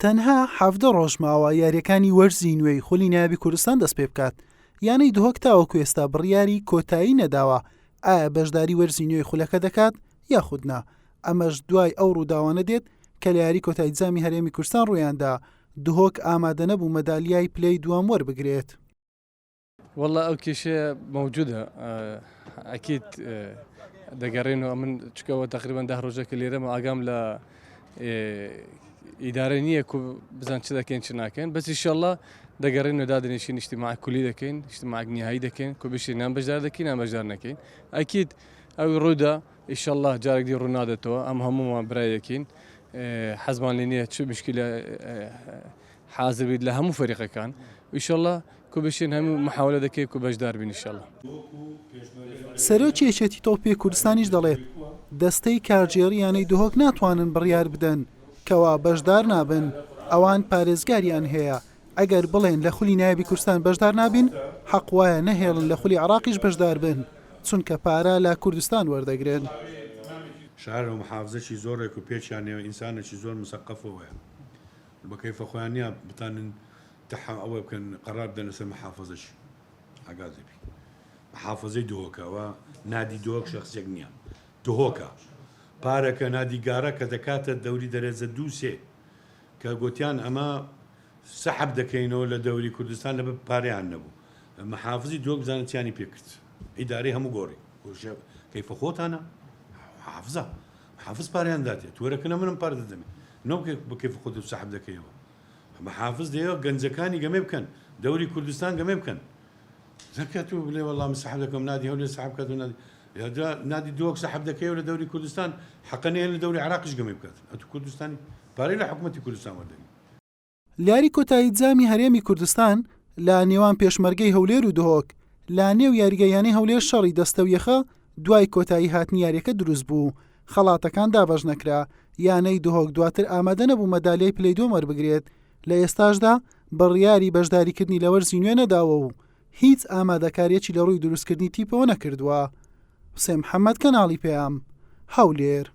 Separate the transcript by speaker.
Speaker 1: تەنها 17 ڕۆژ ماوە یاریەکانی وەرزی نوێی خولی نایابی کوردستان دەست پێ بکات. یانەی دهۆک تاوەکو ئێستا بڕیاری کۆتایی نەداوە ئایا بەشداری وەرزی نوێی خولەکە دەکات یاخودنا. ئەمەش دوای ئەو ڕووداوانە دێت کە لە یاری کۆتایی جامی هەرێمی کوردستان ڕوویاندا دهۆک ئامادە نەبوو مەدالیای پلەی دووەم وەربگرێت.
Speaker 2: والله ئەو کێشەیە موجودە ئەکید دەگەڕێنەوە من چکەوە تقریبا 10 ڕۆژێکە لێرەمە ئاگام لە ئیدارە نییە بزان چ دەکەین چ ناکەین بەس ئینشەڵڵا دەگەڕێنەوە دادنیشین اجتماع کولی دەکەین اجتماع نیهایی دەکەین کۆ بشین نام بەشدار دەکەین نام بەشدار نەکەین ئەکید ئەو ڕوودا ئینشەڵڵا جارێک دی ڕوونادێتەوە ئەم هەمومان برایەکەین حەزمان لێ نییە چ مشکلە حازر بیت لە هەموو فەریقەکان ئینشەڵڵا کۆ بشین هەموو محاولە دەکەین کۆ بەشدار بین ئینشەڵڵا.
Speaker 1: سەرۆکی یەکێتی تۆپی کوردستانیش دەڵێت دەستەی کارژێڕی یانەی دهۆک ناتوانن بڕیار بدەن کەوا بەشدار نابن ئەوان پارێزگاریان هەیە ئەگەر بڵێن لە خولی نایابی کوردستان بەشدار نابین حەق وایە نەهێڵن لە خولی عراقیش بەشدار بن چونکە پارە لە کوردستان وەردەگرن.
Speaker 3: شعر و محافزەی زۆرێک و پێچیانەوە ئینسانێکی زۆر مسەقفەوەیە بە کەیفە خۆیانە بتانن ئەوە بکەن قەرار بدەن لەسەر محافزەش ئاگادەبی محافزەی دهۆکەوە نادی دهۆک شەخسێک نییە دهۆکە پارەکە نادیگارە کە دەکاتە دەوری دەرێزە دووسێ کە گوتیان ئەمە سەحب دەکەینەوە لە دەوری کوردستان لە پارەیان نەبوو محافزی دهۆک بزانەتیانی پێکرد ئیدارەی هەموو گۆڕی کەیفە خۆتانە حافزە حافز پاریان داتێت وەرەکەنە منم پار دەدەمێت نۆکە بە کەیف خۆت و سەحب دەکەیەوە محافز دەیەوە گەنجەکانی گەمێ بکەن دەوری کوردستان گەمێ بکەن زەکات و بڵێ وەڵام سەحب دەکەم نادی هەولێ سەحب کات و نادی دۆک سەحب دەکەیەوە لە دەوری کوردستان حەقەنەیە لە دەوری عراقیش گەمێ بکات ئەتو کوردستانی پارەی لە حکوومەتی کوردستان وەردەگرێت.
Speaker 1: یاری کۆتایی جامی هەرێمی کوردستان لە نێوان پێشمەرگەی هەولێر و دهۆک لە نێو یاریگەیانەی هەولێر شەڕی دەستە و یەخە دوای کۆتایی هاتنی یاریەکە دروست بوو خەڵاتەکان دابەش نەکرا یانەی دهۆک دواتر ئامادە نەبوو مەدالیای پلەی دووەم وەربگرێت لە ئێستاشدا بڕیاری بەشداریکردنی لە وەرزی نوێ نەداوە و هیچ ئامادەکاریەکی لە ڕووی دروستکردنی تیپەوە نەکردووە. حوسێن محەممەد کەناڵی پێیام هەولێر.